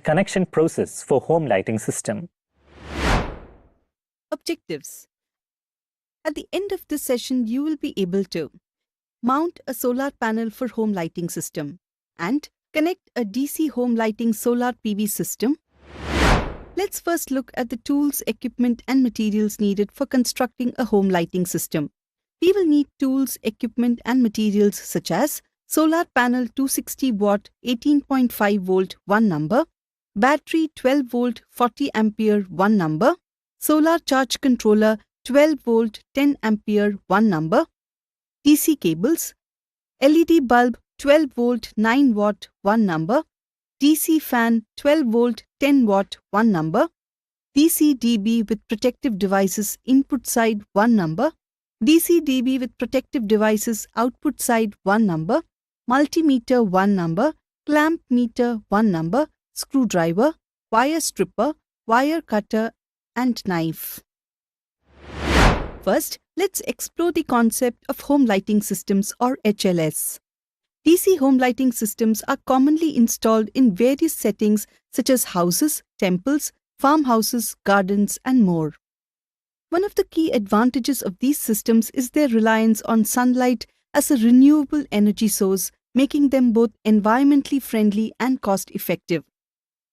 connection process for home lighting system. Objectives. At the end of this session, you will be able to mount a solar panel for home lighting system and connect a DC home lighting solar PV system. Let's first look at the tools, equipment and materials needed for constructing a home lighting system. We will need tools, equipment and materials such as solar panel 260 watt 18.5 volt 1 number, battery 12 volt 40 ampere 1 number, solar charge controller 12 volt 10 ampere 1 number, DC cables, LED bulb 12 volt 9 watt 1 number, DC fan 12 volt 10 watt 1 number, DC DB with protective devices input side 1 number, DC DB with protective devices output side 1 number, multimeter 1 number, clamp meter 1 number, screwdriver, wire stripper, wire cutter and knife. First, let's explore the concept of home lighting systems or HLS. DC home lighting systems are commonly installed in various settings such as houses, temples, farmhouses, gardens, and more. One of the key advantages of these systems is their reliance on sunlight as a renewable energy source, making them both environmentally friendly and cost-effective.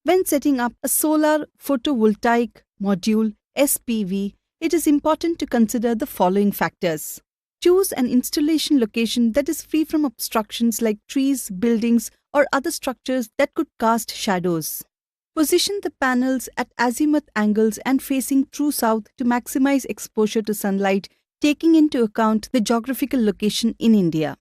When setting up a solar photovoltaic module (SPV), it is important to consider the following factors. Choose an installation location that is free from obstructions like trees, buildings, or other structures that could cast shadows. Position the panels at azimuth angles and facing true south to maximize exposure to sunlight, taking into account the geographical location in India.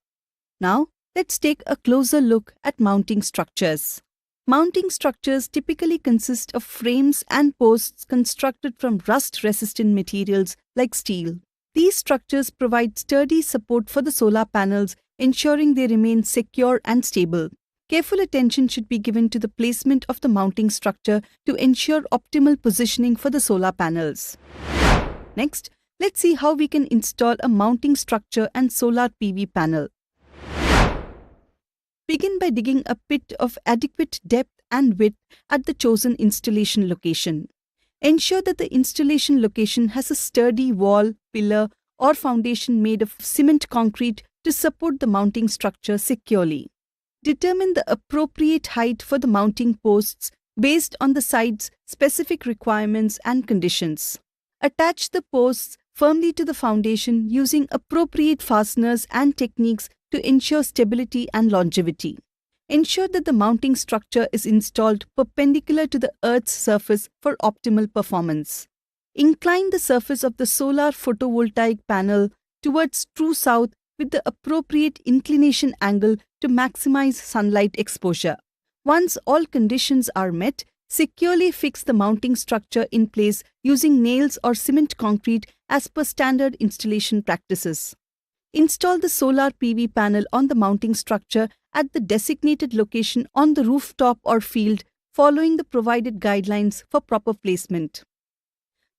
Now, let's take a closer look at mounting structures. Mounting structures typically consist of frames and posts constructed from rust-resistant materials like steel. These structures provide sturdy support for the solar panels, ensuring they remain secure and stable. Careful attention should be given to the placement of the mounting structure to ensure optimal positioning for the solar panels. Next, let's see how we can install a mounting structure and solar PV panel. Begin by digging a pit of adequate depth and width at the chosen installation location. Ensure that the installation location has a sturdy wall, pillar, or foundation made of cement concrete to support the mounting structure securely. Determine the appropriate height for the mounting posts based on the site's specific requirements and conditions. Attach the posts firmly to the foundation using appropriate fasteners and techniques to ensure stability and longevity. Ensure that the mounting structure is installed perpendicular to the Earth's surface for optimal performance. Incline the surface of the solar photovoltaic panel towards true south with the appropriate inclination angle to maximize sunlight exposure. Once all conditions are met, securely fix the mounting structure in place using nails or cement concrete as per standard installation practices. Install the solar PV panel on the mounting structure at the designated location on the rooftop or field, following the provided guidelines for proper placement.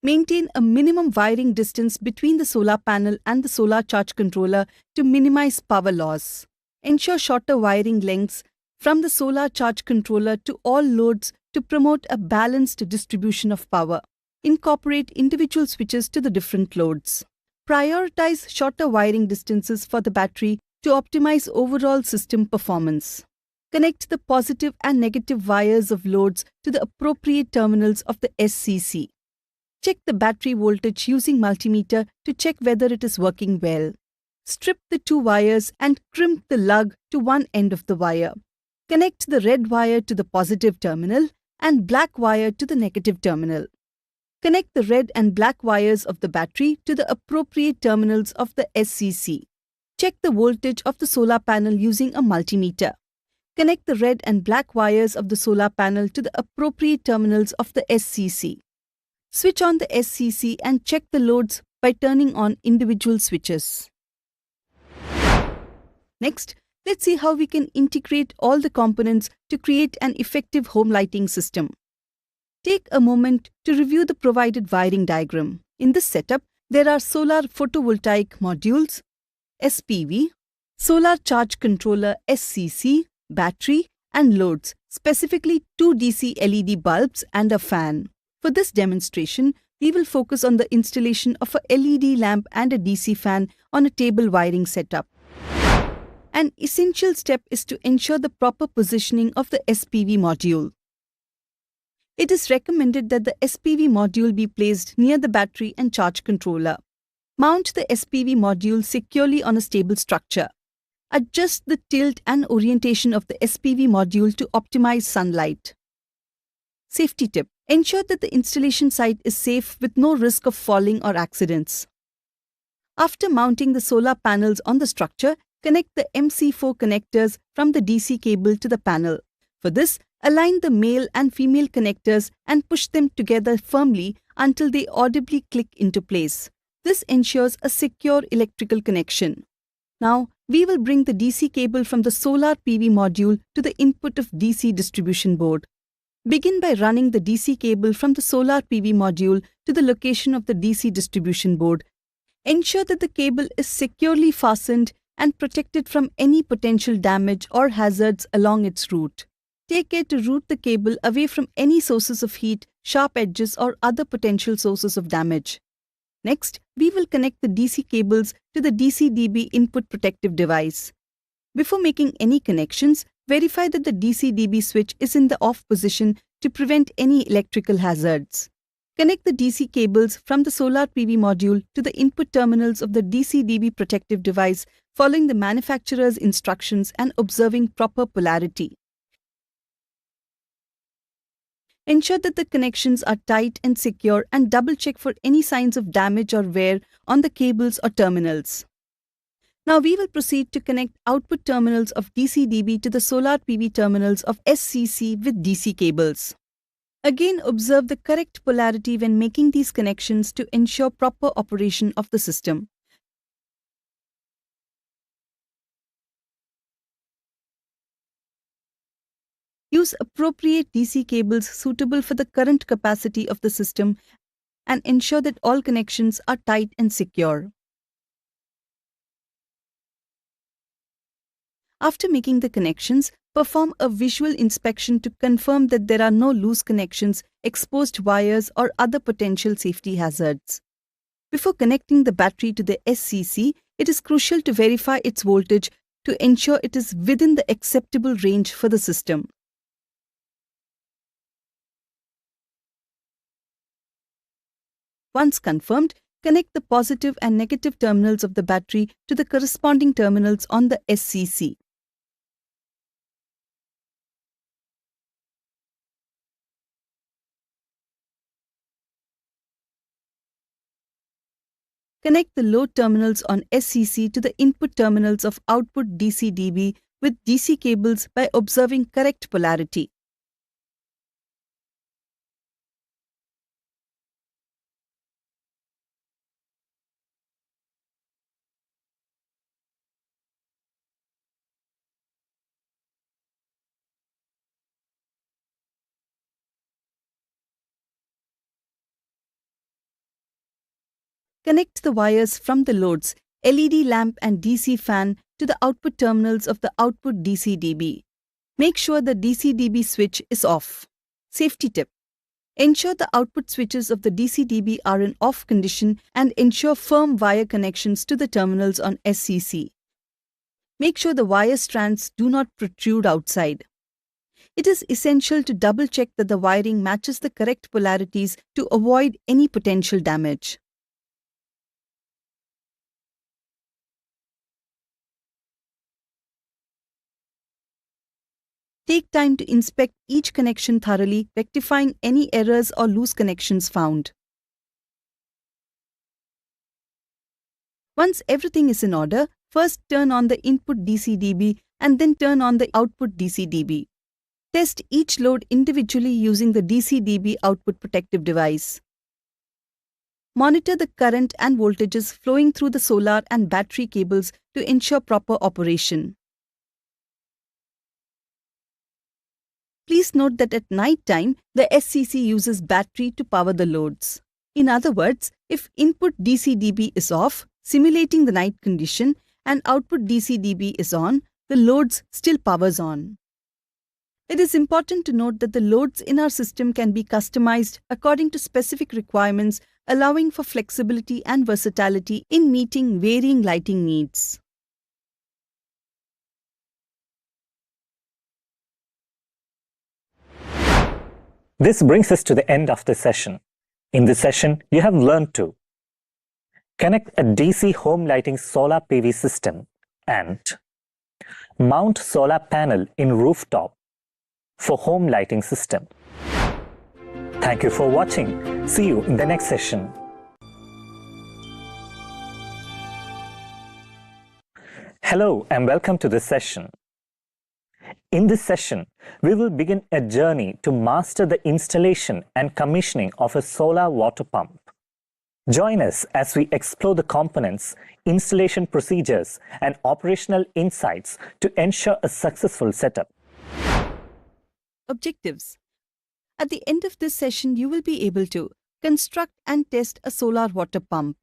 Maintain a minimum wiring distance between the solar panel and the solar charge controller to minimize power loss. Ensure shorter wiring lengths from the solar charge controller to all loads to promote a balanced distribution of power. Incorporate individual switches to the different loads. Prioritize shorter wiring distances for the battery to optimize overall system performance. Connect the positive and negative wires of loads to the appropriate terminals of the SCC. Check the battery voltage using multimeter to check whether it is working well. Strip the two wires and crimp the lug to one end of the wire. Connect the red wire to the positive terminal and black wire to the negative terminal. Connect the red and black wires of the battery to the appropriate terminals of the SCC. Check the voltage of the solar panel using a multimeter. Connect the red and black wires of the solar panel to the appropriate terminals of the SCC. Switch on the SCC and check the loads by turning on individual switches. Next, let's see how we can integrate all the components to create an effective home lighting system. Take a moment to review the provided wiring diagram. In this setup, there are solar photovoltaic modules, SPV, solar charge controller SCC, battery, and loads specifically 2 DC LED bulbs and a fan. For this demonstration, we will focus on the installation of a LED lamp and a DC fan on a table wiring setup. An essential step is to ensure the proper positioning of the SPV module. It is recommended that the SPV module be placed near the battery and charge controller. Mount the SPV module securely on a stable structure. Adjust the tilt and orientation of the SPV module to optimize sunlight. Safety tip: ensure that the installation site is safe with no risk of falling or accidents. After mounting the solar panels on the structure, connect the MC4 connectors from the DC cable to the panel. For this, align the male and female connectors and push them together firmly until they audibly click into place. This ensures a secure electrical connection. Now, we will bring the DC cable from the solar PV module to the input of DC distribution board. Begin by running the DC cable from the solar PV module to the location of the DC distribution board. Ensure that the cable is securely fastened and protected from any potential damage or hazards along its route. Take care to route the cable away from any sources of heat, sharp edges, or other potential sources of damage. Next, we will connect the DC cables to the DC-DB input protective device. Before making any connections, verify that the DC-DB switch is in the off position to prevent any electrical hazards. Connect the DC cables from the solar PV module to the input terminals of the DC-DB protective device, following the manufacturer's instructions and observing proper polarity. Ensure that the connections are tight and secure, and double-check for any signs of damage or wear on the cables or terminals. Now we will proceed to connect output terminals of DC-DB to the solar PV terminals of SCC with DC cables. Again, observe the correct polarity when making these connections to ensure proper operation of the system. Use appropriate DC cables suitable for the current capacity of the system and ensure that all connections are tight and secure. After making the connections, perform a visual inspection to confirm that there are no loose connections, exposed wires, or other potential safety hazards. Before connecting the battery to the SCC, it is crucial to verify its voltage to ensure it is within the acceptable range for the system. Once confirmed, connect the positive and negative terminals of the battery to the corresponding terminals on the SCC. Connect the load terminals on SCC to the input terminals of output DC-DB with DC cables by observing correct polarity. Connect the wires from the loads, LED lamp and DC fan to the output terminals of the output DC-DB. Make sure the DC-DB switch is off. Safety tip: ensure the output switches of the DC-DB are in off condition and ensure firm wire connections to the terminals on SCC. Make sure the wire strands do not protrude outside. It is essential to double-check that the wiring matches the correct polarities to avoid any potential damage. Take time to inspect each connection thoroughly, rectifying any errors or loose connections found. Once everything is in order, first turn on the input DC-DB and then turn on the output DC-DB. Test each load individually using the DC-DB output protective device. Monitor the current and voltages flowing through the solar and battery cables to ensure proper operation. Please note that at night time, the SCC uses battery to power the loads. In other words, if input DC-DB is off, simulating the night condition, and output DC-DB is on, the loads still powers on. It is important to note that the loads in our system can be customized according to specific requirements, allowing for flexibility and versatility in meeting varying lighting needs. This brings us to the end of this session. In this session, you have learned to connect a DC home lighting solar PV system and mount solar panel in rooftop for home lighting system. Thank you for watching. See you in the next session. Hello and welcome to this session. In this session, we will begin a journey to master the installation and commissioning of a solar water pump. Join us as we explore the components, installation procedures, and operational insights to ensure a successful setup. Objectives. At the end of this session, you will be able to construct and test a solar water pump.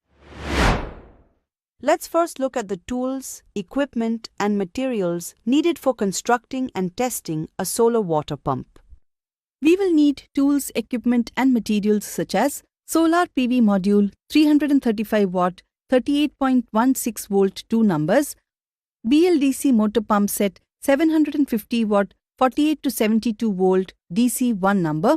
Let's first look at the tools, equipment, and materials needed for constructing and testing a solar water pump. We will need tools, equipment, and materials such as solar PV module 335 watt 38.16 volt 2 numbers, BLDC motor pump set 750 watt 48 to 72 volt DC 1 number,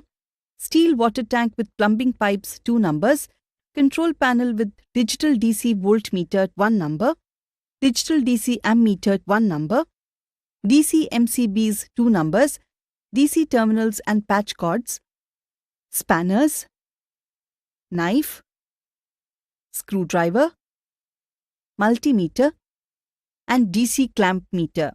steel water tank with plumbing pipes 2 numbers, control panel with digital DC voltmeter 1 number, digital DC ammeter 1 number, DC MCBs 2 numbers, DC terminals and patch cords, spanners, knife, screwdriver, multimeter, and DC clamp meter.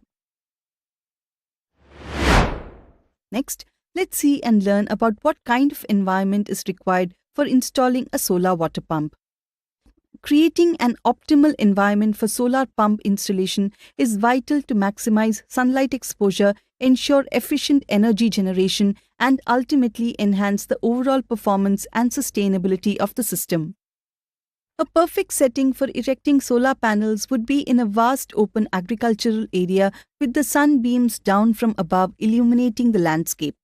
Next, let's see and learn about what kind of environment is required for installing a solar water pump. Creating an optimal environment for solar pump installation is vital to maximize sunlight exposure, ensure efficient energy generation, and ultimately enhance the overall performance and sustainability of the system. A perfect setting for erecting solar panels would be in a vast open agricultural area with the sun beams down from above illuminating the landscape.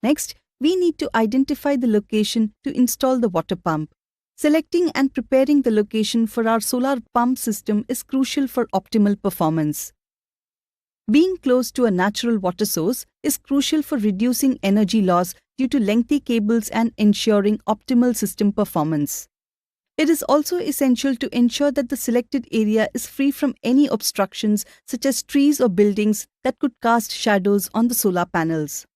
Next, we need to identify the location to install the water pump. Selecting and preparing the location for our solar pump system is crucial for optimal performance. Being close to a natural water source is crucial for reducing energy loss due to lengthy cables and ensuring optimal system performance. It is also essential to ensure that the selected area is free from any obstructions such as trees or buildings that could cast shadows on the solar panels.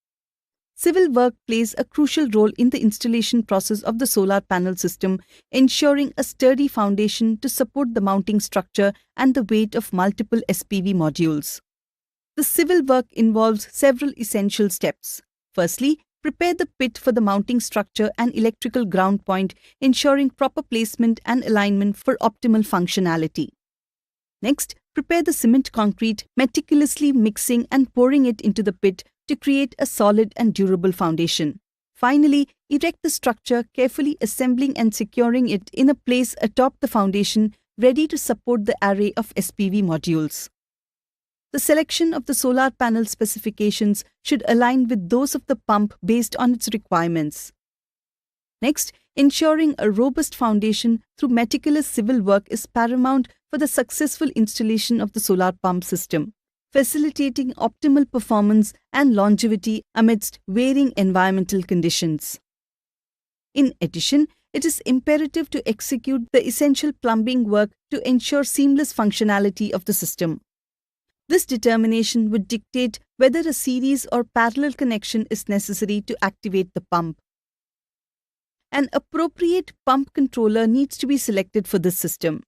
Civil work plays a crucial role in the installation process of the solar panel system, ensuring a sturdy foundation to support the mounting structure and the weight of multiple SPV modules. The civil work involves several essential steps. Firstly, prepare the pit for the mounting structure and electrical ground point, ensuring proper placement and alignment for optimal functionality. Next, prepare the cement concrete, meticulously mixing and pouring it into the pit to create a solid and durable foundation. Finally, erect the structure, carefully assembling and securing it in a place atop the foundation, ready to support the array of SPV modules. The selection of the solar panel specifications should align with those of the pump based on its requirements. Next, ensuring a robust foundation through meticulous civil work is paramount for the successful installation of the solar pump system, facilitating optimal performance and longevity amidst varying environmental conditions. In addition, it is imperative to execute the essential plumbing work to ensure seamless functionality of the system. This determination would dictate whether a series or parallel connection is necessary to activate the pump. An appropriate pump controller needs to be selected for this system.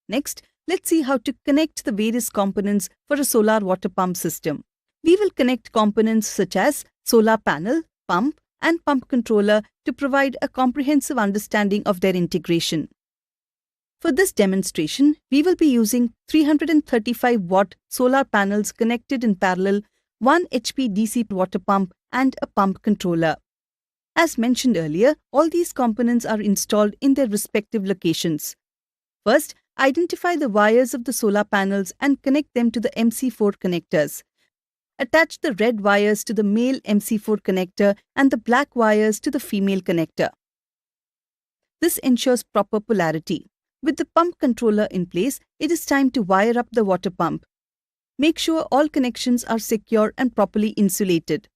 Next, let's see how to connect the various components for a solar water pump system. We will connect components such as solar panel, pump, and pump controller to provide a comprehensive understanding of their integration. For this demonstration, we will be using 335 watt solar panels connected in parallel, 1 HP DC water pump, and a pump controller. As mentioned earlier, all these components are installed in their respective locations. First, identify the wires of the solar panels and connect them to the MC4 connectors. Attach the red wires to the male MC4 connector and the black wires to the female connector. This ensures proper polarity. With the pump controller in place, it is time to wire up the water pump. Make sure all connections are secure and properly insulated.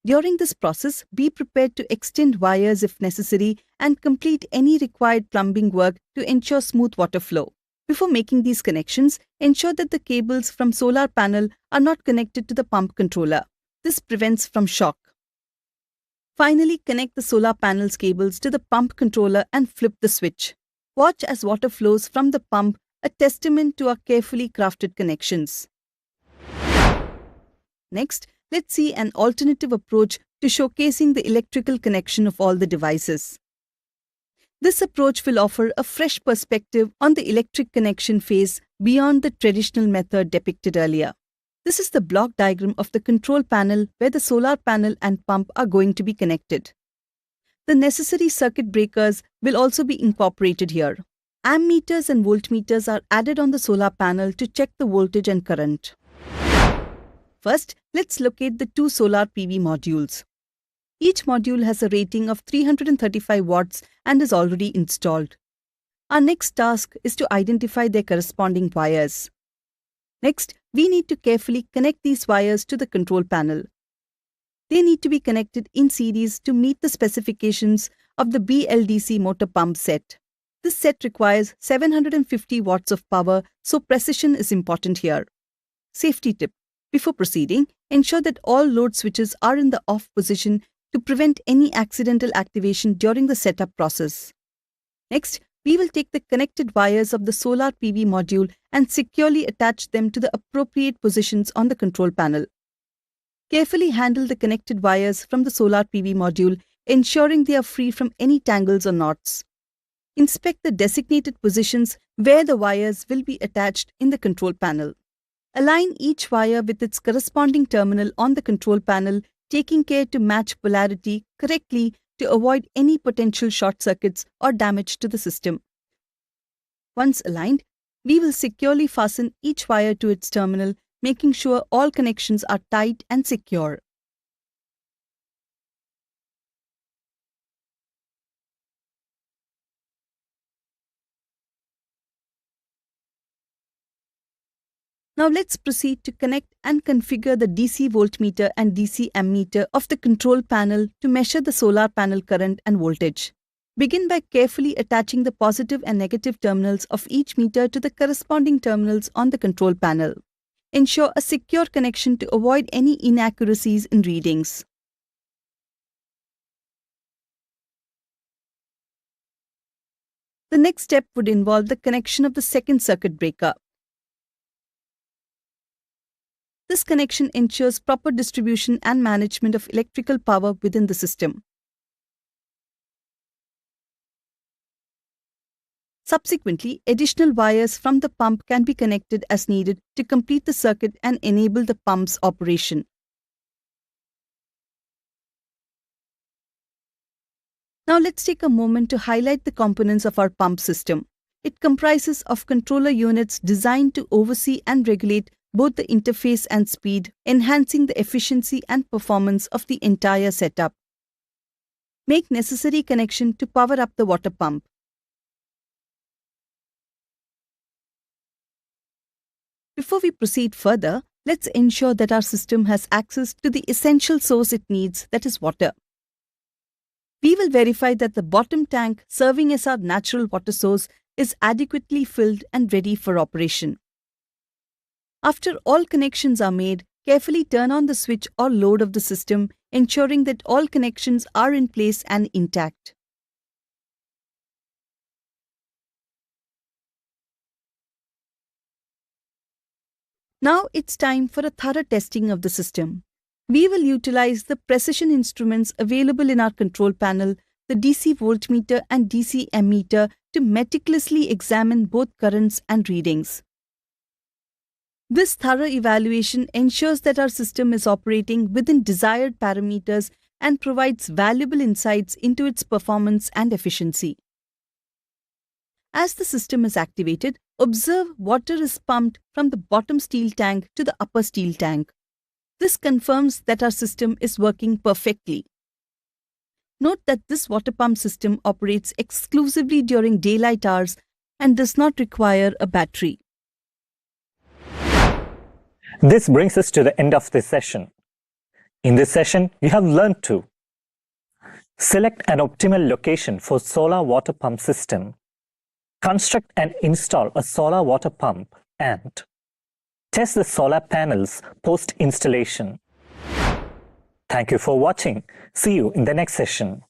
During this process, be prepared to extend wires if necessary and complete any required plumbing work to ensure smooth water flow. Before making these connections, ensure that the cables from solar panel are not connected to the pump controller. This prevents from shock. Finally, connect the solar panel's cables to the pump controller and flip the switch. Watch as water flows from the pump, a testament to our carefully crafted connections. Next, let's see an alternative approach to showcasing the electrical connection of all the devices. This approach will offer a fresh perspective on the electric connection phase beyond the traditional method depicted earlier. This is the block diagram of the control panel where the solar panel and pump are going to be connected. The necessary circuit breakers will also be incorporated here. Ammeters and voltmeters are added on the solar panel to check the voltage and current. First, let's locate the two solar PV modules. Each module has a rating of 335 watts and is already installed. Our next task is to identify their corresponding wires. Next, we need to carefully connect these wires to the control panel. They need to be connected in series to meet the specifications of the BLDC motor pump set. This set requires 750 watts of power, so precision is important here. Safety tip: before proceeding, ensure that all load switches are in the off position to prevent any accidental activation during the setup process. Next, we will take the connected wires of the solar PV module and securely attach them to the appropriate positions on the control panel. Carefully handle the connected wires from the solar PV module, ensuring they are free from any tangles or knots. Inspect the designated positions where the wires will be attached in the control panel. Align each wire with its corresponding terminal on the control panel, taking care to match polarity correctly to avoid any potential short circuits or damage to the system. Once aligned, we will securely fasten each wire to its terminal, making sure all connections are tight and secure. Now let's proceed to connect and configure the DC voltmeter and DC ammeter of the control panel to measure the solar panel current and voltage. Begin by carefully attaching the positive and negative terminals of each meter to the corresponding terminals on the control panel. Ensure a secure connection to avoid any inaccuracies in readings. The next step would involve the connection of the second circuit breaker. This connection ensures proper distribution and management of electrical power within the system. Subsequently, additional wires from the pump can be connected as needed to complete the circuit and enable the pump's operation. Now let's take a moment to highlight the components of our pump system. It comprises of controller units designed to oversee and regulate both the interface and speed, enhancing the efficiency and performance of the entire setup. Make necessary connection to power up the water pump. Before we proceed further, let's ensure that our system has access to the essential source it needs, that is water. We will verify that the bottom tank serving as our natural water source is adequately filled and ready for operation. After all connections are made, carefully turn on the switch or load of the system, ensuring that all connections are in place and intact. Now it's time for a thorough testing of the system. We will utilize the precision instruments available in our control panel, the DC voltmeter and DC ammeter, to meticulously examine both currents and readings. This thorough evaluation ensures that our system is operating within desired parameters and provides valuable insights into its performance and efficiency. As the system is activated, observe water is pumped from the bottom steel tank to the upper steel tank. This confirms that our system is working perfectly. Note that this water pump system operates exclusively during daylight hours and does not require a battery. This brings us to the end of this session. In this session, you have learned to select an optimal location for solar water pump system, construct and install a solar water pump, and test the solar panels post-installation. Thank you for watching. See you in the next session.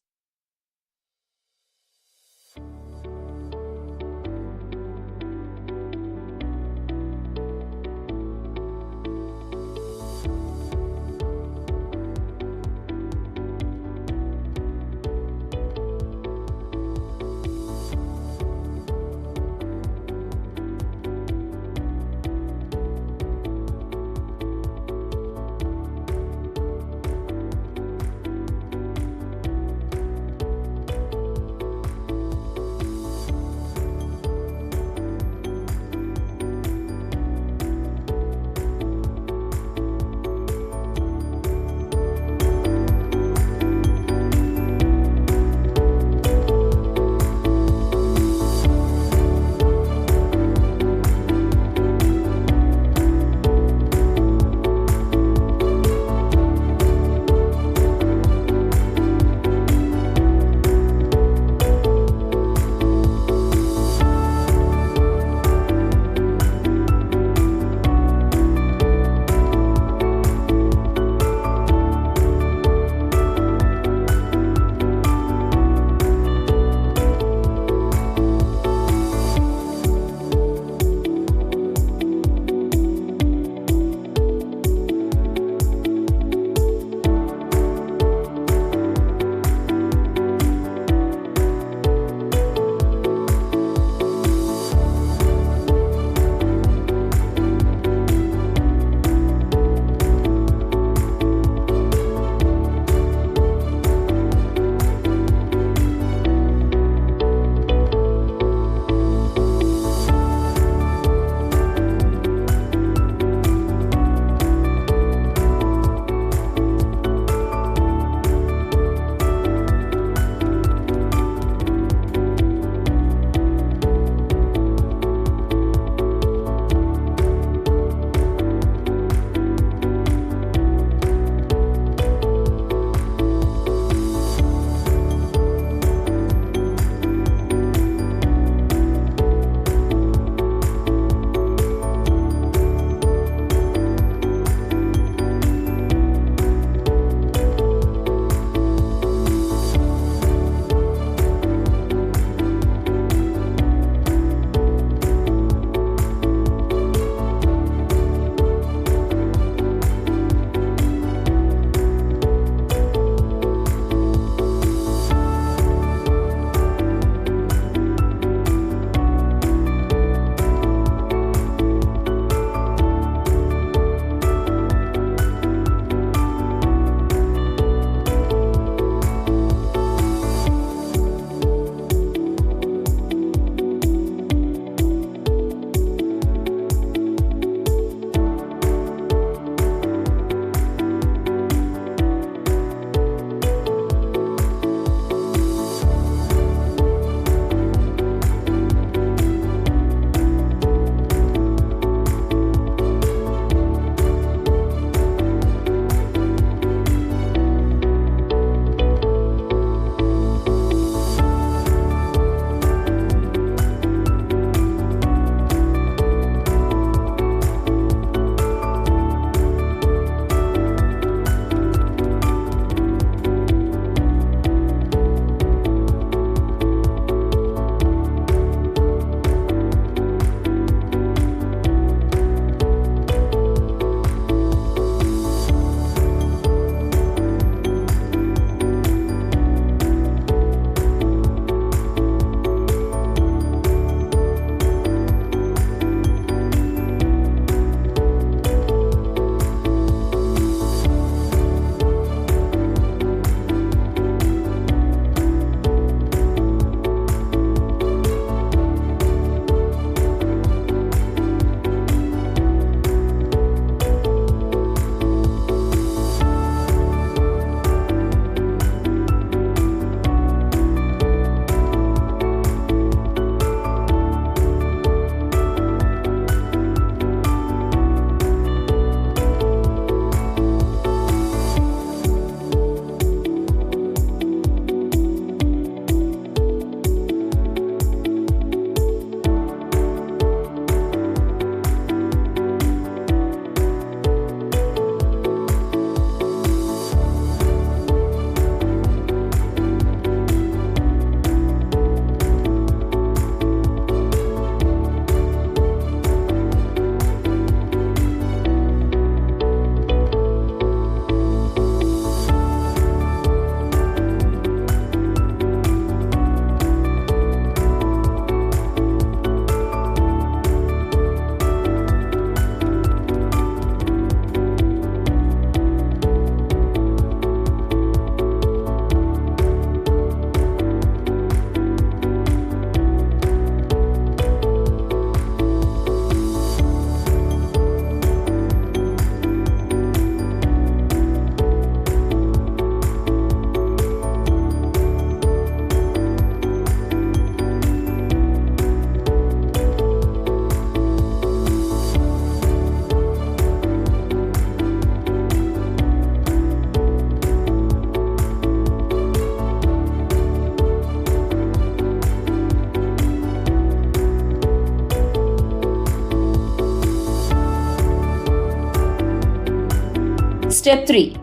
Step 3.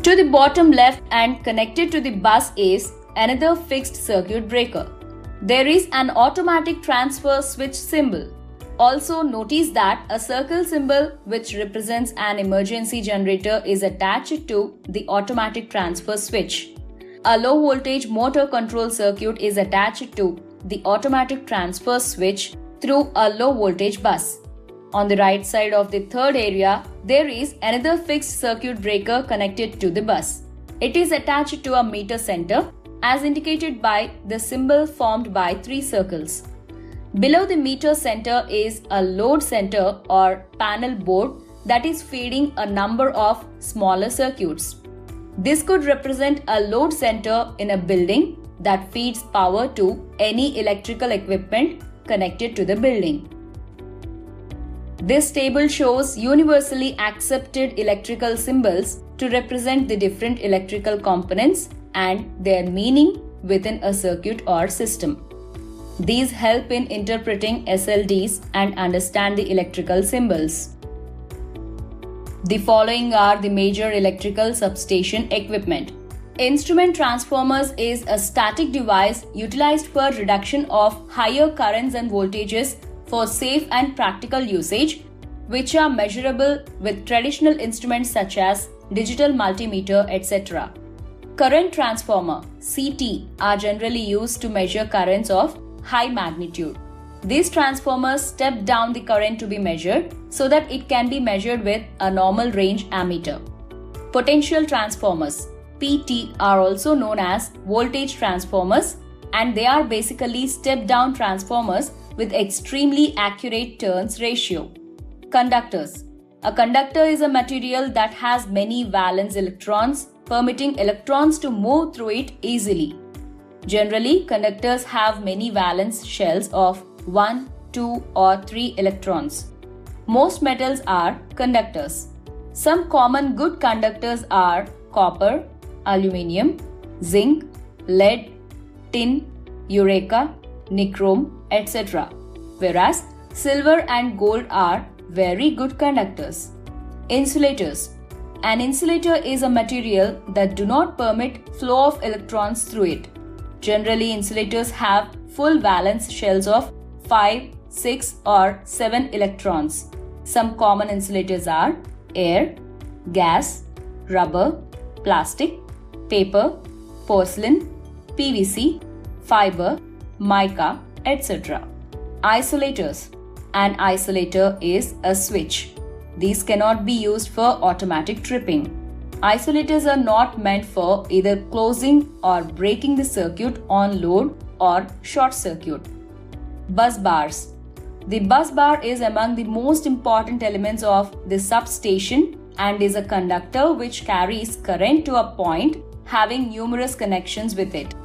To the bottom left and connected to the bus is another fixed circuit breaker. There is an automatic transfer switch symbol. Also notice that a circle symbol which represents an emergency generator is attached to the automatic transfer switch. A low voltage motor control circuit is attached to the automatic transfer switch through a low voltage bus. On the right side of the third area, there is another fixed circuit breaker connected to the bus. It is attached to a meter center as indicated by the symbol formed by 3 circles. Below the meter center is a load center or panel board that is feeding a number of smaller circuits. This could represent a load center in a building that feeds power to any electrical equipment connected to the building. This table shows universally accepted electrical symbols to represent the different electrical components and their meaning within a circuit or system. These help in interpreting SLDs and understand the electrical symbols. The following are the major electrical substation equipment. Instrument transformers is a static device utilized for reduction of higher currents and voltages for safe and practical usage, which are measurable with traditional instruments such as digital multimeter, etc. Current transformer (CT) are generally used to measure currents of high magnitude. These transformers step down the current to be measured so that it can be measured with a normal range ammeter. Potential transformers (PT) are also known as voltage transformers, and they are basically step-down transformers with extremely accurate turns ratio. Conductors. A conductor is a material that has many valence electrons, permitting electrons to move through it easily. Generally, conductors have many valence shells of 1, 2 or 3 electrons. Most metals are conductors. Some common good conductors are copper, aluminium, zinc, lead, tin, eureka, nichrome, etc. Whereas silver and gold are very good conductors. Insulators. An insulator is a material that do not permit flow of electrons through it. Generally, insulators have full valence shells of 5, 6 or 7 electrons. Some common insulators are air, gas, rubber, plastic, paper, porcelain, PVC, fiber, mica, etc. Isolators. An isolator is a switch. These cannot be used for automatic tripping. Isolators are not meant for either closing or breaking the circuit on load or short circuit. Bus bars. The bus bar is among the most important elements of the substation and is a conductor which carries current to a point having numerous connections with it.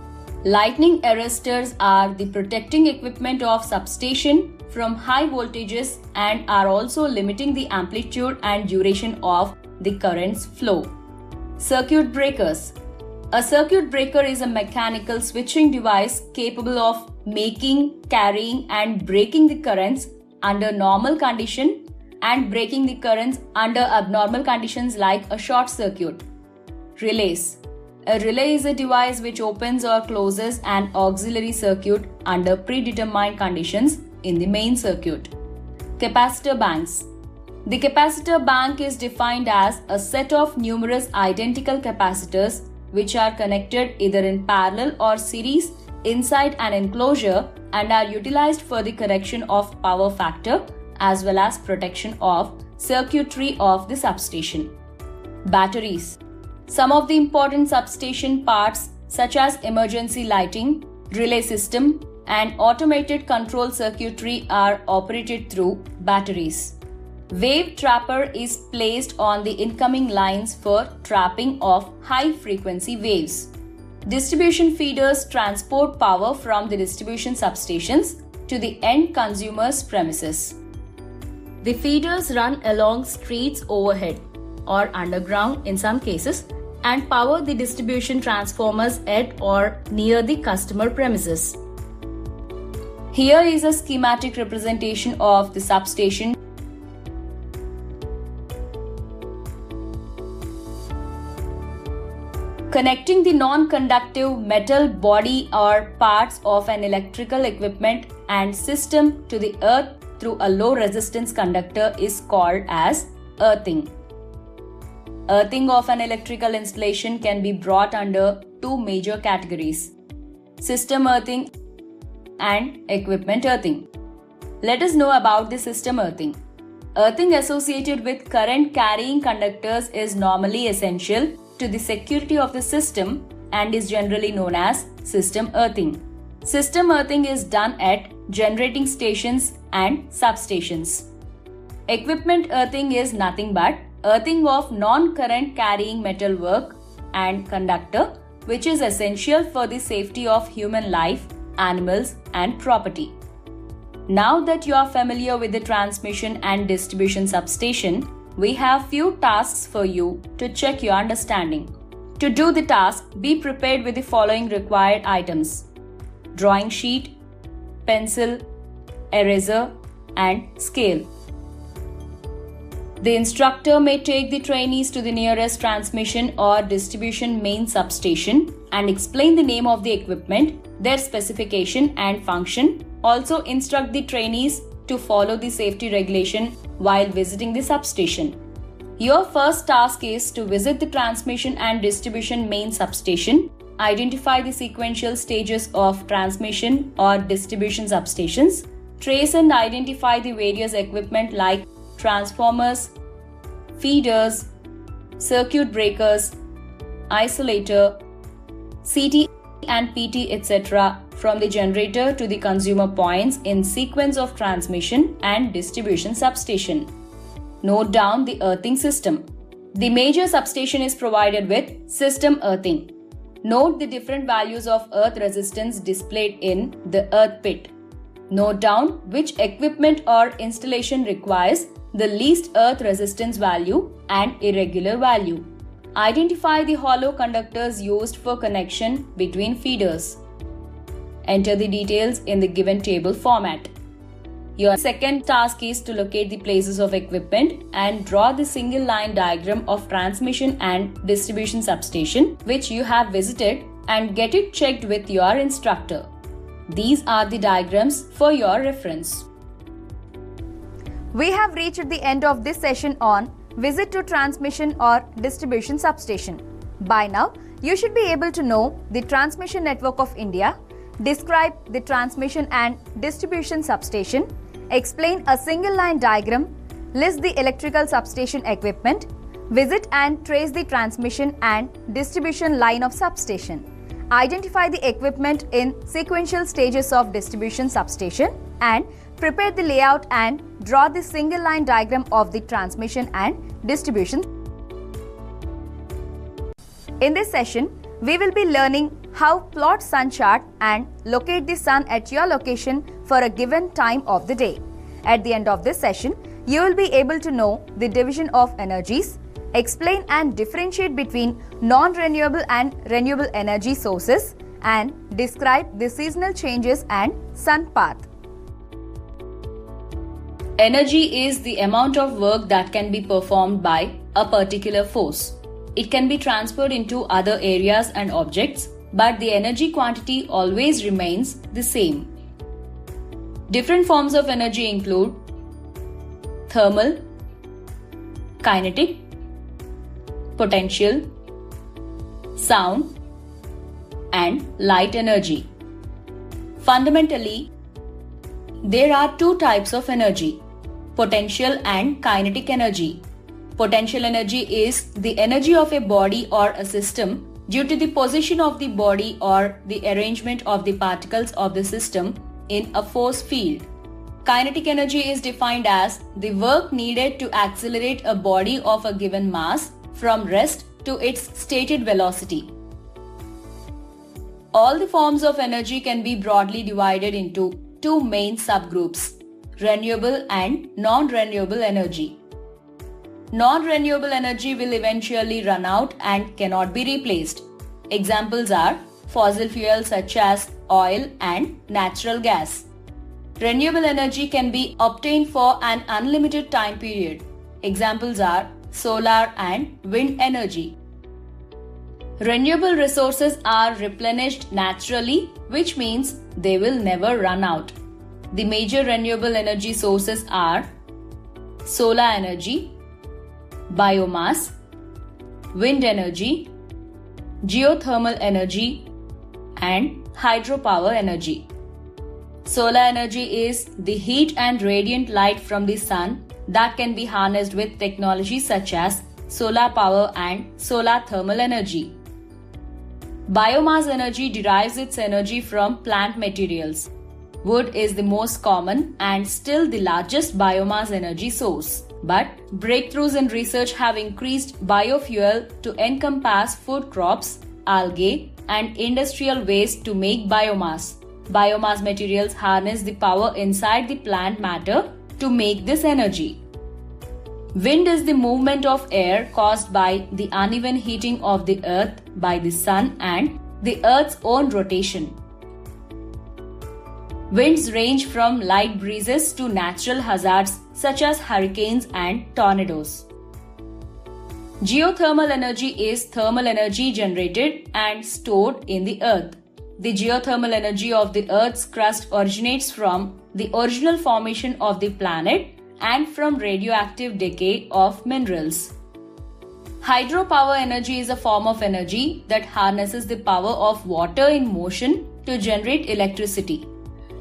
Lightning arresters are the protecting equipment of substation from high voltages and are also limiting the amplitude and duration of the current's flow. Circuit breakers. A circuit breaker is a mechanical switching device capable of making, carrying and breaking the currents under normal condition and breaking the currents under abnormal conditions like a short circuit. Relays. A relay is a device which opens or closes an auxiliary circuit under predetermined conditions in the main circuit. Capacitor banks. The capacitor bank is defined as a set of numerous identical capacitors which are connected either in parallel or series inside an enclosure and are utilized for the correction of power factor as well as protection of circuitry of the substation. Batteries. Some of the important substation parts such as emergency lighting, relay system and automated control circuitry are operated through batteries. Wave trapper is placed on the incoming lines for trapping of high frequency waves. Distribution feeders transport power from the distribution substations to the end consumer's premises. The feeders run along streets overhead or underground in some cases and power the distribution transformers at or near the customer premises. Here is a schematic representation of the substation. Connecting the non-conductive metal body or parts of an electrical equipment and system to the earth through a low resistance conductor is called as earthing. Earthing of an electrical installation can be brought under two major categories: system earthing and equipment earthing. Let us know about the system earthing. Earthing associated with current carrying conductors is normally essential to the security of the system and is generally known as system earthing. System earthing is done at generating stations and substations. Equipment earthing is nothing but earthing of non-current carrying metalwork and conductor, which is essential for the safety of human life, animals, and property. Now that you are familiar with the transmission and distribution substation, we have few tasks for you to check your understanding. To do the task, be prepared with the following required items: drawing sheet, pencil, eraser, and scale. The instructor may take the trainees to the nearest transmission or distribution main substation and explain the name of the equipment, their specification and function. Also instruct the trainees to follow the safety regulation while visiting the substation. Your first task is to visit the transmission and distribution main substation, identify the sequential stages of transmission or distribution substations, trace and identify the various equipment like transformers, feeders, circuit breakers, isolator, CT and PT, etc. from the generator to the consumer points in sequence of transmission and distribution substation. Note down the earthing system. The major substation is provided with system earthing. Note the different values of earth resistance displayed in the earth pit. Note down which equipment or installation requires the least earth resistance value and irregular value. Identify the hollow conductors used for connection between feeders. Enter the details in the given table format. Your second task is to locate the places of equipment and draw the single line diagram of transmission and distribution substation which you have visited and get it checked with your instructor. These are the diagrams for your reference. We have reached the end of this session on visit to transmission or distribution substation. By now, you should be able to know the transmission network of India, describe the transmission and distribution substation, explain a single line diagram, list the electrical substation equipment, visit and trace the transmission and distribution line of substation, identify the equipment in sequential stages of distribution substation, and prepare the layout and draw the single line diagram of the transmission and distribution. In this session, we will be learning how plot sun chart and locate the sun at your location for a given time of the day. At the end of this session, you will be able to know the division of energies, explain and differentiate between non-renewable and renewable energy sources, and describe the seasonal changes and sun path. Energy is the amount of work that can be performed by a particular force. It can be transferred into other areas and objects, but the energy quantity always remains the same. Different forms of energy include thermal, kinetic, potential, sound, and light energy. Fundamentally, there are two types of energy: potential and kinetic energy. Potential energy is the energy of a body or a system due to the position of the body or the arrangement of the particles of the system in a force field. Kinetic energy is defined as the work needed to accelerate a body of a given mass from rest to its stated velocity. All the forms of energy can be broadly divided into two main subgroups: renewable and non-renewable energy. Non-renewable energy will eventually run out and cannot be replaced. Examples are fossil fuels such as oil and natural gas. Renewable energy can be obtained for an unlimited time period. Examples are solar and wind energy. Renewable resources are replenished naturally, which means they will never run out. The major renewable energy sources are solar energy, biomass, wind energy, geothermal energy, and hydropower energy. Solar energy is the heat and radiant light from the sun that can be harnessed with technologies such as solar power and solar thermal energy. Biomass energy derives its energy from plant materials. Wood is the most common and still the largest biomass energy source. But breakthroughs in research have increased biofuel to encompass food crops, algae, and industrial waste to make biomass. Biomass materials harness the power inside the plant matter to make this energy. Wind is the movement of air caused by the uneven heating of the earth by the sun and the earth's own rotation. Winds range from light breezes to natural hazards such as hurricanes and tornadoes. Geothermal energy is thermal energy generated and stored in the earth. The geothermal energy of the earth's crust originates from the original formation of the planet and from radioactive decay of minerals. Hydropower energy is a form of energy that harnesses the power of water in motion to generate electricity.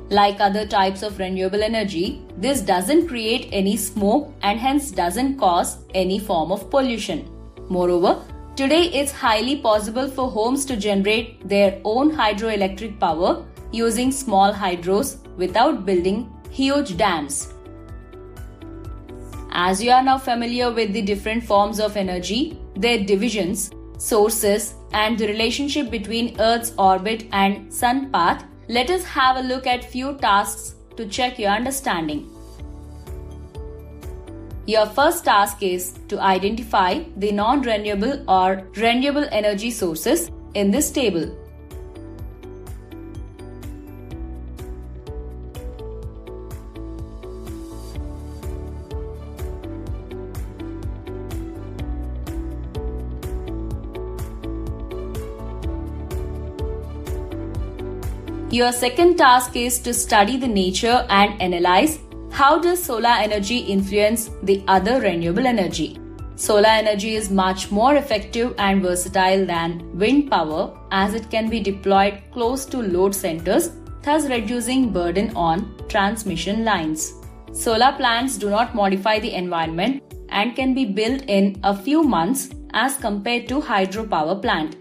Like other types of renewable energy, this doesn't create any smoke and hence doesn't cause any form of pollution. Moreover, today it's highly possible for homes to generate their own hydroelectric power using small hydros without building huge dams. As you are now familiar with the different forms of energy, their divisions, sources, and the relationship between Earth's orbit and sun path, let us have a look at few tasks to check your understanding. Your first task is to identify the non-renewable or renewable energy sources in this table. Your second task is to study the nature and analyze how does solar energy influence the other renewable energy. Solar energy is much more effective and versatile than wind power as it can be deployed close to load centers, thus reducing burden on transmission lines. Solar plants do not modify the environment and can be built in a few months as compared to hydropower plant.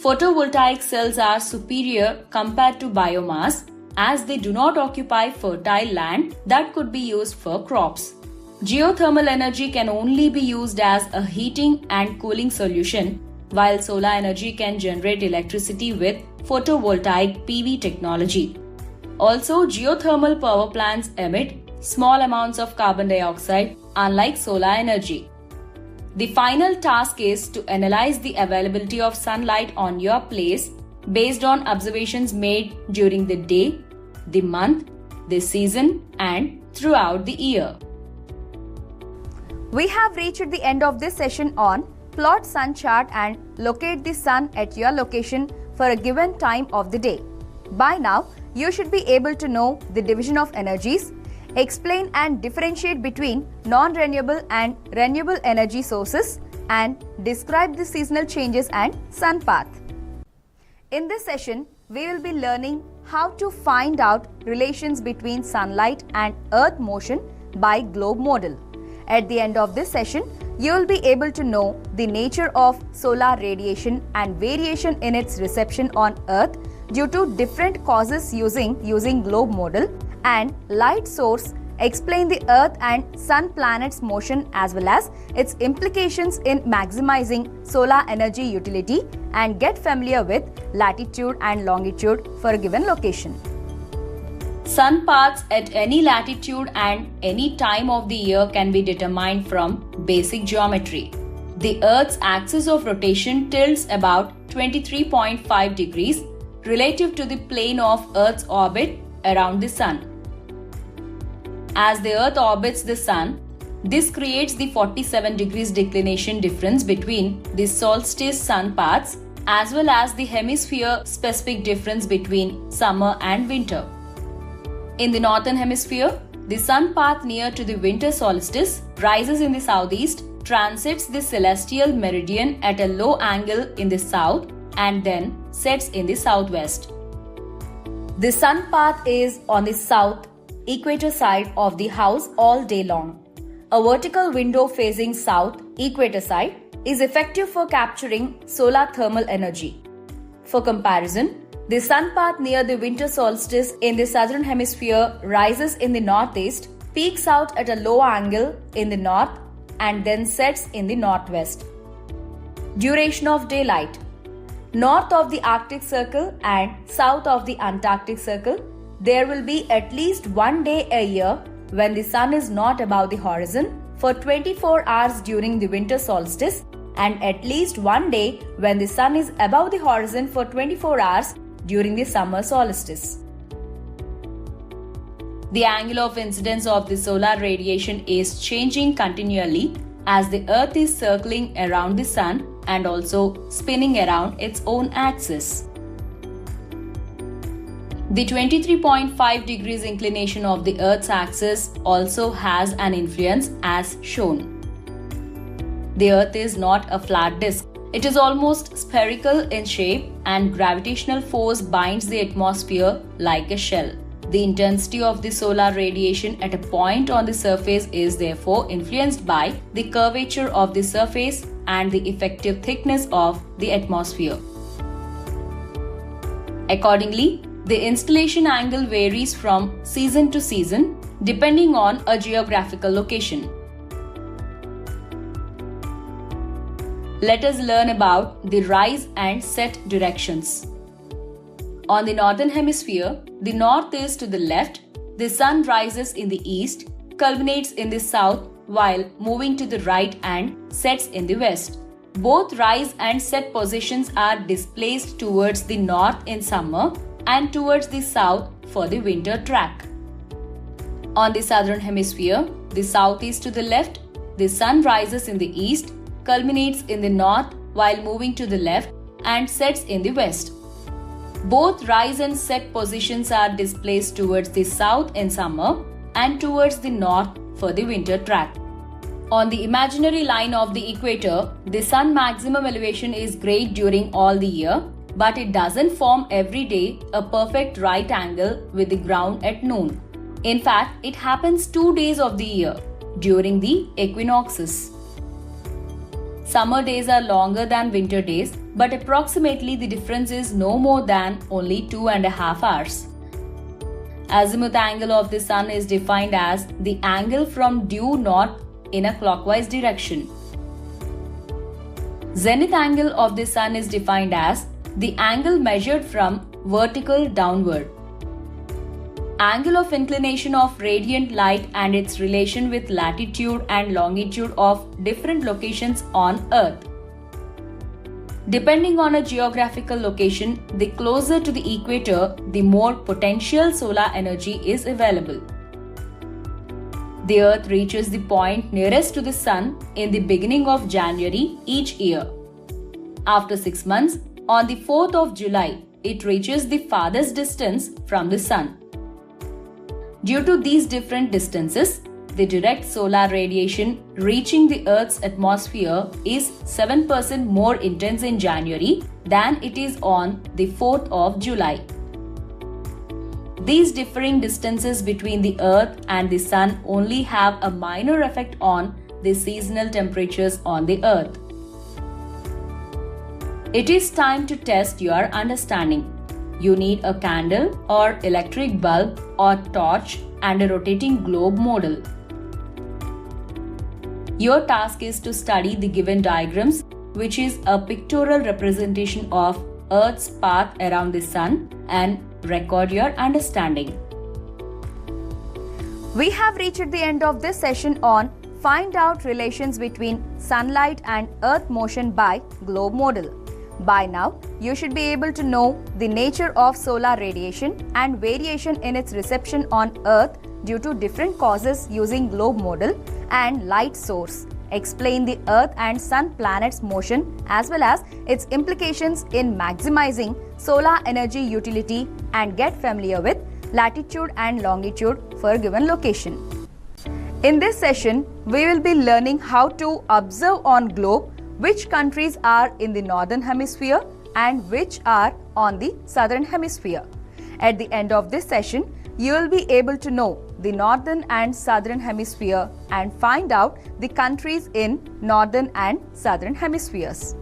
Photovoltaic cells are superior compared to biomass as they do not occupy fertile land that could be used for crops. Geothermal energy can only be used as a heating and cooling solution, while solar energy can generate electricity with photovoltaic PV technology. Also, geothermal power plants emit small amounts of carbon dioxide, unlike solar energy. The final task is to analyze the availability of sunlight on your place based on observations made during the day, the month, the season, and throughout the year. We have reached the end of this session on plot sun chart and locate the sun at your location for a given time of the day. By now, you should be able to know the division of energies, explain and differentiate between non-renewable and renewable energy sources, and describe the seasonal changes and sun path. In this session, we will be learning how to find out relations between sunlight and earth motion by globe model. At the end of this session, you will be able to know the nature of solar radiation and variation in its reception on earth due to different causes using globe model, and light source, explain the earth and sun planet's motion as well as its implications in maximizing solar energy utility, and get familiar with latitude and longitude for a given location. Sun paths at any latitude and any time of the year can be determined from basic geometry. The Earth's axis of rotation tilts about 23.5 degrees relative to the plane of Earth's orbit around the Sun. As the Earth orbits the Sun, this creates the 47 degrees declination difference between the solstice sun paths as well as the hemisphere-specific difference between summer and winter. In the northern hemisphere, the sun path near to the winter solstice rises in the southeast, transits the celestial meridian at a low angle in the south, and then sets in the southwest. The sun path is on the south equator side of the house all day long. A vertical window facing south equator side is effective for capturing solar thermal energy. For comparison, the sun path near the winter solstice in the southern hemisphere rises in the northeast, peaks out at a low angle in the north, and then sets in the northwest. Duration of daylight. North of the Arctic Circle and south of the Antarctic Circle, there will be at least one day a year when the sun is not above the horizon for 24 hours during the winter solstice, and at least one day when the sun is above the horizon for 24 hours during the summer solstice. The angle of incidence of the solar radiation is changing continually as the Earth is circling around the sun and also spinning around its own axis. The 23.5 degrees inclination of the Earth's axis also has an influence as shown. The Earth is not a flat disk. It is almost spherical in shape, and gravitational force binds the atmosphere like a shell. The intensity of the solar radiation at a point on the surface is therefore influenced by the curvature of the surface and the effective thickness of the atmosphere. Accordingly, the installation angle varies from season to season depending on a geographical location. Let us learn about the rise and set directions. On the northern hemisphere, the north is to the left, the sun rises in the east, culminates in the south while moving to the right and sets in the west. Both rise and set positions are displaced towards the north in summer and towards the south for the winter track. On the southern hemisphere, the south is to the left, the sun rises in the east, culminates in the north while moving to the left and sets in the west. Both rise and set positions are displaced towards the south in summer and towards the north for the winter track. On the imaginary line of the equator, the sun maximum elevation is great during all the year, but it doesn't form every day a perfect right angle with the ground at noon. In fact, it happens 2 days of the year during the equinoxes. Summer days are longer than winter days, but approximately the difference is no more than only 2.5 hours. Azimuth angle of the sun is defined as the angle from due north in a clockwise direction. Zenith angle of the sun is defined as the angle measured from vertical downward. Angle of inclination of radiant light and its relation with latitude and longitude of different locations on Earth. Depending on a geographical location, the closer to the equator, the more potential solar energy is available. The Earth reaches the point nearest to the Sun in the beginning of January each year. After 6 months, on the 4th of July, it reaches the farthest distance from the Sun. Due to these different distances, the direct solar radiation reaching the Earth's atmosphere is 7% more intense in January than it is on the 4th of July. These differing distances between the Earth and the Sun only have a minor effect on the seasonal temperatures on the Earth. It is time to test your understanding. You need a candle or electric bulb or torch and a rotating globe model. Your task is to study the given diagrams, which is a pictorial representation of Earth's path around the Sun, and record your understanding. We have reached the end of this session on Find out relations between sunlight and Earth motion by globe model. By now, you should be able to know the nature of solar radiation and variation in its reception on Earth due to different causes using globe model and light source, explain the Earth and Sun planets' motion as well as its implications in maximizing solar energy utility, and get familiar with latitude and longitude for a given location. In this session, we will be learning how to observe on globe which countries are in the northern hemisphere and which are on the southern hemisphere. At the end of this session, you will be able to know the northern and southern hemisphere and find out the countries in northern and southern hemispheres.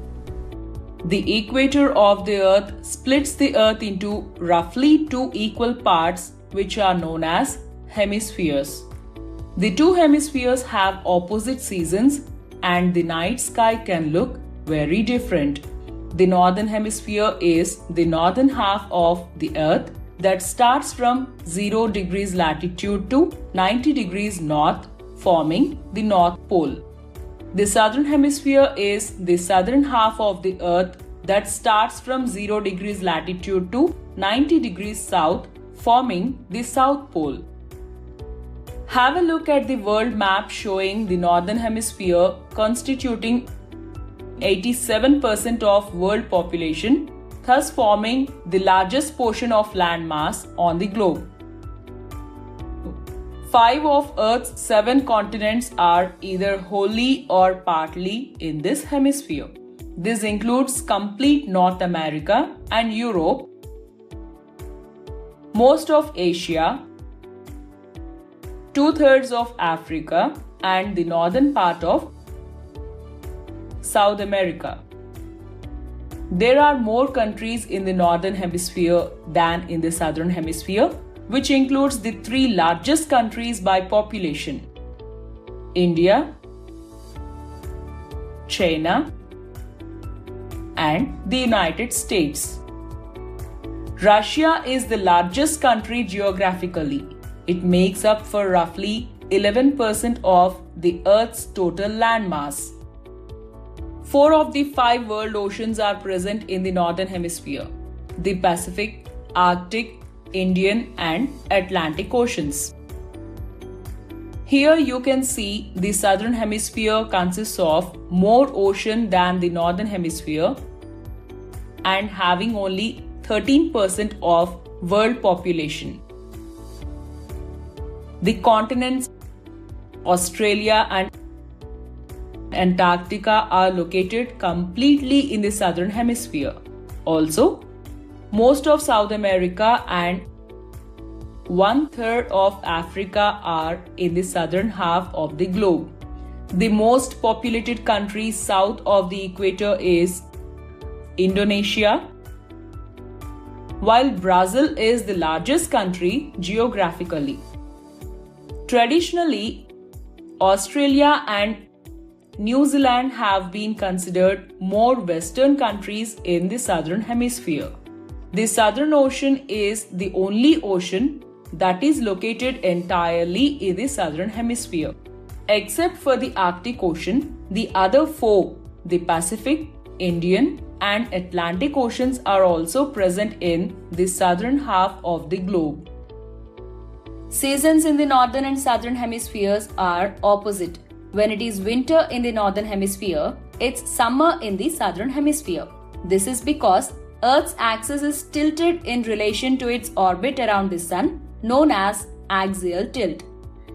The equator of the Earth splits the Earth into roughly two equal parts, which are known as hemispheres. The two hemispheres have opposite seasons and the night sky can look very different. The northern hemisphere is the northern half of the Earth that starts from 0 degrees latitude to 90 degrees north, forming the North Pole. The southern hemisphere is the southern half of the Earth that starts from 0 degrees latitude to 90 degrees south, forming the South Pole. Have a look at the world map showing the northern hemisphere constituting 87% of world population, thus forming the largest portion of land mass on the globe. 5 of Earth's 7 continents are either wholly or partly in this hemisphere. This includes complete North America and Europe, most of Asia, 2/3 of Africa, and the northern part of South America. There are more countries in the northern hemisphere than in the southern hemisphere, which includes the 3 largest countries by population: India, China, and the United States. Russia is the largest country geographically. It makes up for roughly 11% of the Earth's total landmass. 4 of the 5 world oceans are present in the northern hemisphere: the Pacific, Arctic, Indian, and Atlantic Oceans. Here you can see the southern hemisphere consists of more ocean than the northern hemisphere and having only 13% of world population. The continents Australia and Antarctica are located completely in the southern hemisphere. Also, most of South America and 1/3 of Africa are in the southern half of the globe. The most populated country south of the equator is Indonesia, while Brazil is the largest country geographically. Traditionally, Australia and New Zealand have been considered more western countries in the southern hemisphere. The Southern Ocean is the only ocean that is located entirely in the southern hemisphere. Except for the Arctic Ocean, the other 4, the Pacific, Indian, and Atlantic Oceans, are also present in the southern half of the globe. Seasons in the northern and southern hemispheres are opposite. When it is winter in the northern hemisphere, it's summer in the southern hemisphere. This is because Earth's axis is tilted in relation to its orbit around the sun, known as axial tilt.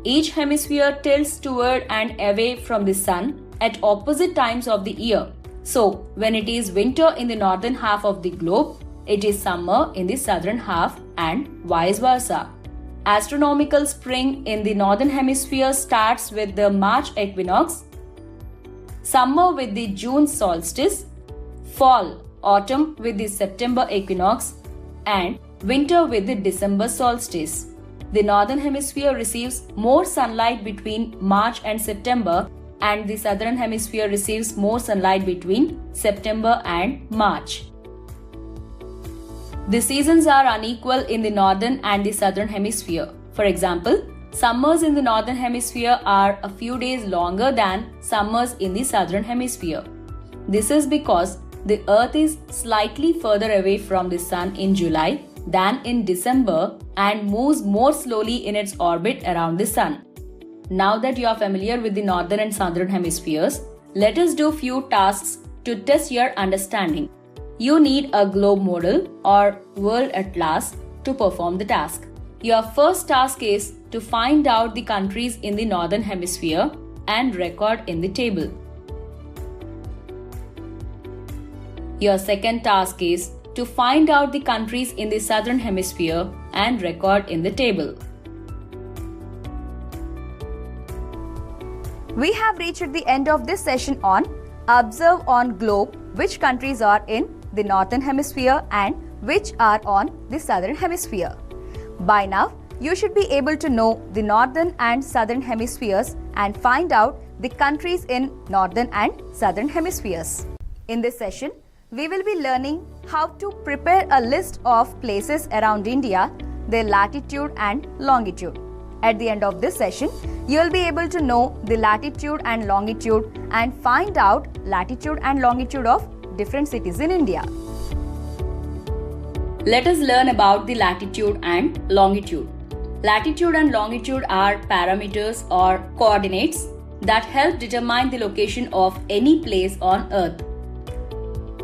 Each hemisphere tilts toward and away from the sun at opposite times of the year. So, when it is winter in the northern half of the globe, it is summer in the southern half, and vice versa. Astronomical spring in the northern hemisphere starts with the March equinox, summer with the June solstice, fall, autumn with the September equinox, and winter with the December solstice. The northern hemisphere receives more sunlight between March and September, and the southern hemisphere receives more sunlight between September and March. The seasons are unequal in the northern and the southern hemisphere. For example, summers in the northern hemisphere are a few days longer than summers in the southern hemisphere. This is because the Earth is slightly further away from the sun in July than in December and moves more slowly in its orbit around the sun. Now that you are familiar with the northern and southern hemispheres, let us do few tasks to test your understanding. You need a globe model or world atlas to perform the task. Your first task is to find out the countries in the northern hemisphere and record in the table. Your second task is to find out the countries in the southern hemisphere and record in the table. We have reached the end of this session on Observe on Globe which countries are in the northern hemisphere and which are on the southern hemisphere. By now, you should be able to know the northern and southern hemispheres and find out the countries in northern and southern hemispheres. In this session, we will be learning how to prepare a list of places around India, their latitude and longitude. At the end of this session, you will be able to know the latitude and longitude and find out latitude and longitude of different cities in India. Let us learn about the latitude and longitude. Latitude and longitude are parameters or coordinates that help determine the location of any place on Earth.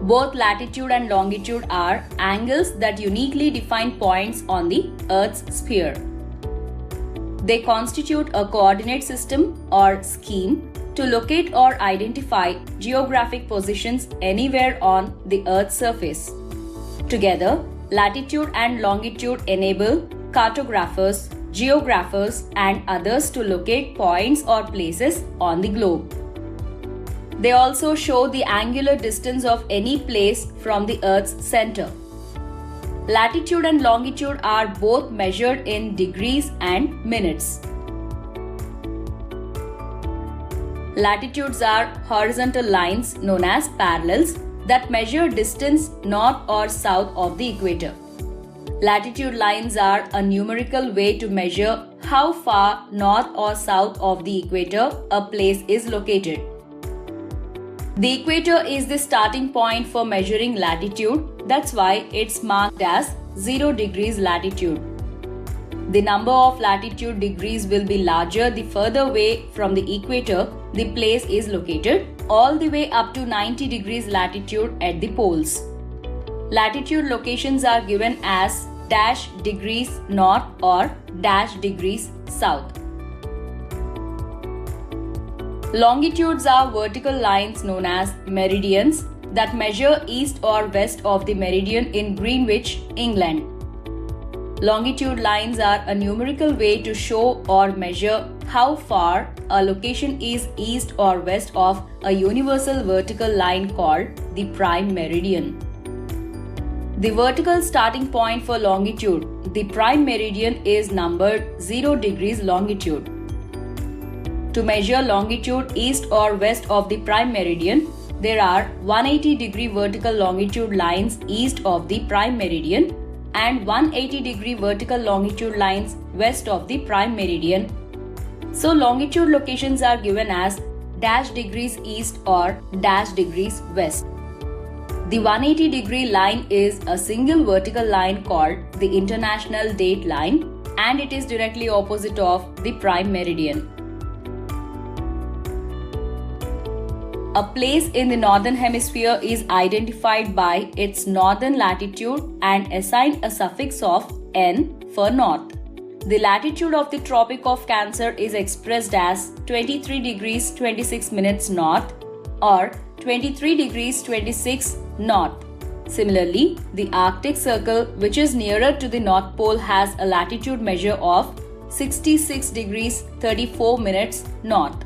Both latitude and longitude are angles that uniquely define points on the Earth's sphere. They constitute a coordinate system or scheme to locate or identify geographic positions anywhere on the Earth's surface. Together, latitude and longitude enable cartographers, geographers, and others to locate points or places on the globe. They also show the angular distance of any place from the Earth's center. Latitude and longitude are both measured in degrees and minutes. Latitudes are horizontal lines known as parallels that measure distance north or south of the equator. Latitude lines are a numerical way to measure how far north or south of the equator a place is located. The equator is the starting point for measuring latitude, that's why it's marked as 0 degrees latitude. The number of latitude degrees will be larger the further away from the equator the place is located, all the way up to 90 degrees latitude at the poles. Latitude locations are given as dash degrees north or dash degrees south. Longitudes are vertical lines known as meridians that measure east or west of the meridian in Greenwich, England. Longitude lines are a numerical way to show or measure how far a location is east or west of a universal vertical line called the prime meridian. The vertical starting point for longitude, the prime meridian, is numbered 0 degrees longitude. To measure longitude east or west of the prime meridian, there are 180 degree vertical longitude lines east of the prime meridian and 180 degree vertical longitude lines west of the prime meridian. So longitude locations are given as dash degrees east or dash degrees west. The 180 degree line is a single vertical line called the international date line, and it is directly opposite of the prime meridian. A place in the northern hemisphere is identified by its northern latitude and assigned a suffix of N for north. The latitude of the Tropic of Cancer is expressed as 23 degrees 26 minutes north or 23 degrees 26 north. Similarly, the Arctic Circle, which is nearer to the North Pole, has a latitude measure of 66 degrees 34 minutes north.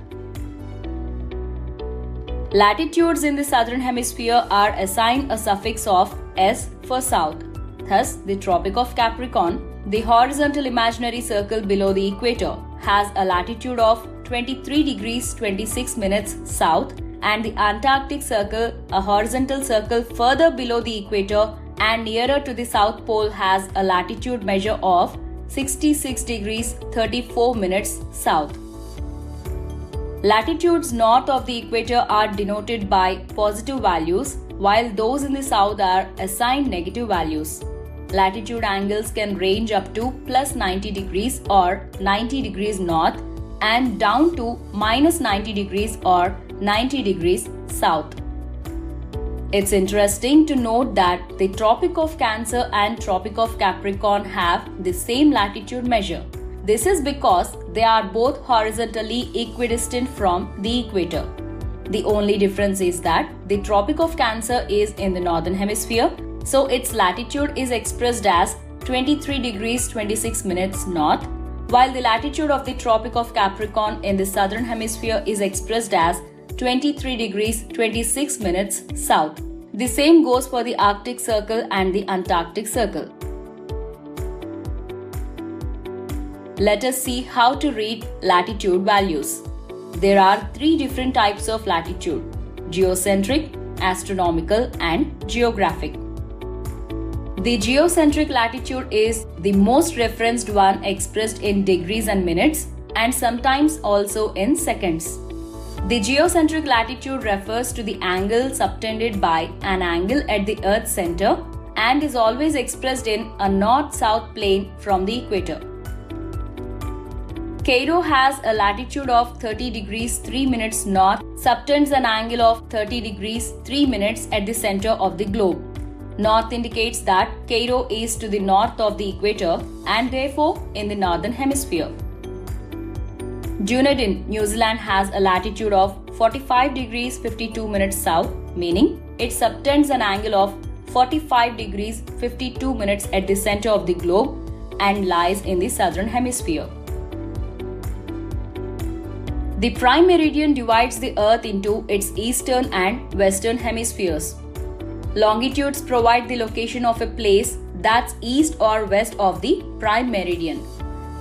Latitudes in the southern hemisphere are assigned a suffix of S for south. Thus, the Tropic of Capricorn, the horizontal imaginary circle below the equator, has a latitude of 23 degrees 26 minutes south, and the Antarctic Circle, a horizontal circle further below the equator and nearer to the South Pole, has a latitude measure of 66 degrees 34 minutes south. Latitudes north of the equator are denoted by positive values, while those in the south are assigned negative values. Latitude angles can range up to plus 90 degrees or 90 degrees north, and down to minus 90 degrees or 90 degrees south. It's interesting to note that the Tropic of Cancer and Tropic of Capricorn have the same latitude measure. This is because they are both horizontally equidistant from the equator. The only difference is that the Tropic of Cancer is in the northern hemisphere, so its latitude is expressed as 23 degrees 26 minutes north, while the latitude of the Tropic of Capricorn in the southern hemisphere is expressed as 23 degrees 26 minutes south. The same goes for the Arctic Circle and the Antarctic Circle. Let us see how to read latitude values. There are three different types of latitude: geocentric, astronomical, and geographic. The geocentric latitude is the most referenced one, expressed in degrees and minutes, and sometimes also in seconds. The geocentric latitude refers to the angle subtended by an angle at the Earth's center and is always expressed in a north-south plane from the equator. Cairo has a latitude of 30 degrees 3 minutes north, subtends an angle of 30 degrees 3 minutes at the center of the globe. North indicates that Cairo is to the north of the equator and therefore in the northern hemisphere. Dunedin, New Zealand has a latitude of 45 degrees 52 minutes south, meaning it subtends an angle of 45 degrees 52 minutes at the center of the globe and lies in the southern hemisphere. The prime meridian divides the Earth into its eastern and western hemispheres. Longitudes provide the location of a place that's east or west of the prime meridian.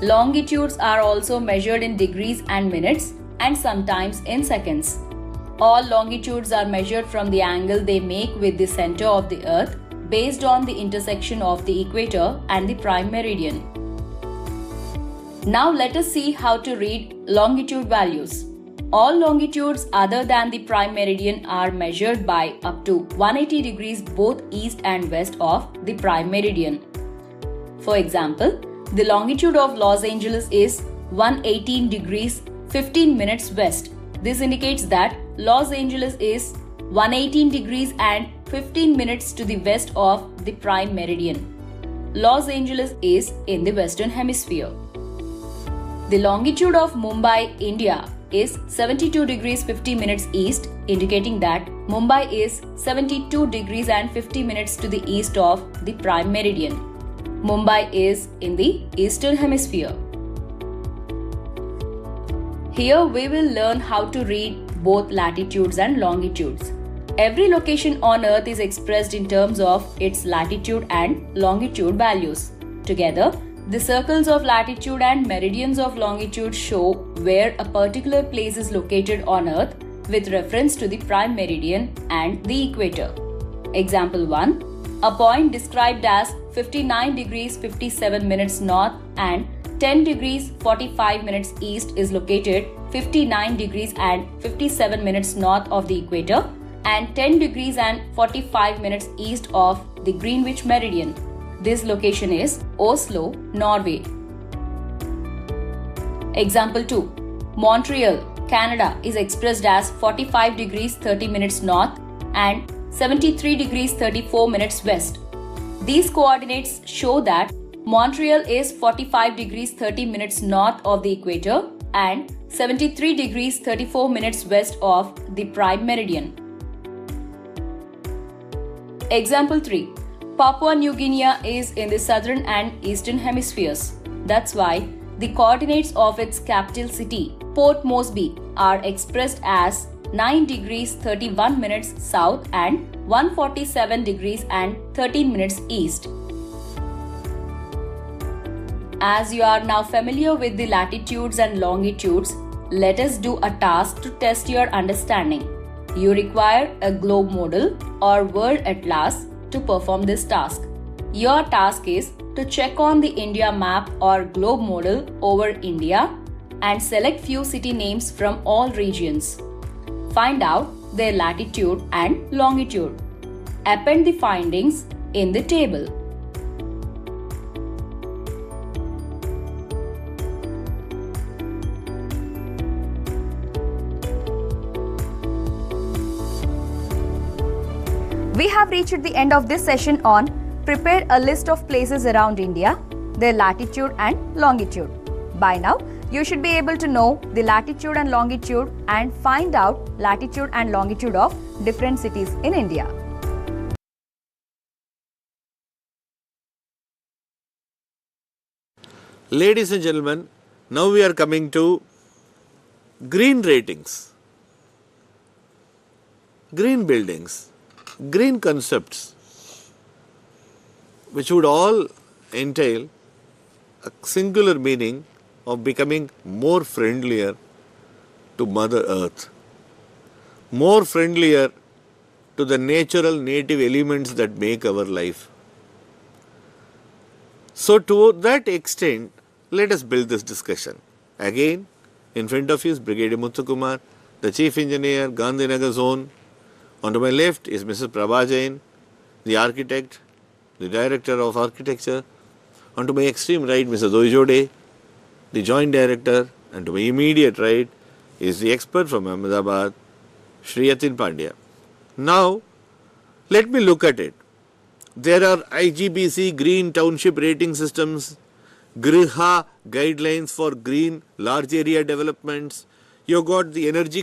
Longitudes are also measured in degrees and minutes and sometimes in seconds. All longitudes are measured from the angle they make with the center of the Earth based on the intersection of the equator and the prime meridian. Now let us see how to read longitude values. All longitudes other than the prime meridian are measured by up to 180 degrees both east and west of the prime meridian. For example, the longitude of Los Angeles is 118 degrees 15 minutes west. This indicates that Los Angeles is 118 degrees and 15 minutes to the west of the prime meridian. Los Angeles is in the western hemisphere. The longitude of Mumbai, India is 72 degrees 50 minutes east, indicating that Mumbai is 72 degrees and 50 minutes to the east of the prime meridian. Mumbai is in the eastern hemisphere. Here we will learn how to read both latitudes and longitudes. Every location on Earth is expressed in terms of its latitude and longitude values. Together, the circles of latitude and meridians of longitude show where a particular place is located on Earth with reference to the prime meridian and the equator. Example 1. A point described as 59 degrees 57 minutes north and 10 degrees 45 minutes east is located 59 degrees and 57 minutes north of the equator and 10 degrees and 45 minutes east of the Greenwich meridian. This location is Oslo, Norway. Example 2. Montreal, Canada is expressed as 45 degrees 30 minutes north and 73 degrees 34 minutes west. These coordinates show that Montreal is 45 degrees 30 minutes north of the equator and 73 degrees 34 minutes west of the prime meridian. Example 3. Papua New Guinea is in the southern and eastern hemispheres. That's why the coordinates of its capital city, Port Moresby, are expressed as 9 degrees 31 minutes south and 147 degrees and 13 minutes east. As you are now familiar with the latitudes and longitudes, let us do a task to test your understanding. You require a globe model or world atlas to perform this task. Your task is to check on the India map or globe model over India and select few city names from all regions. Find out their latitude and longitude. Append the findings in the table. have reached the end of this session on prepare a list of places around India, their latitude and longitude. By now, you should be able to know the latitude and longitude and find out latitude and longitude of different cities in India. Ladies and gentlemen, now we are coming to green ratings, green buildings, green concepts, which would all entail a singular meaning of becoming more friendlier to Mother Earth, more friendlier to the natural native elements that make our life. So to that extent, let us build this discussion. Again, in front of you is Brigadier Muthukumar, the Chief Engineer, Gandhinagar Zone. On to my left is Mrs. Prabha Jain, the architect, the Director of Architecture. On to my extreme right, Mr. Doijode, the Joint Director. And to my immediate right is the expert from Ahmedabad, Shri Yatin Pandya. Now, let me look at it. There are IGBC green township rating systems, Griha guidelines for green large area developments. You got the energy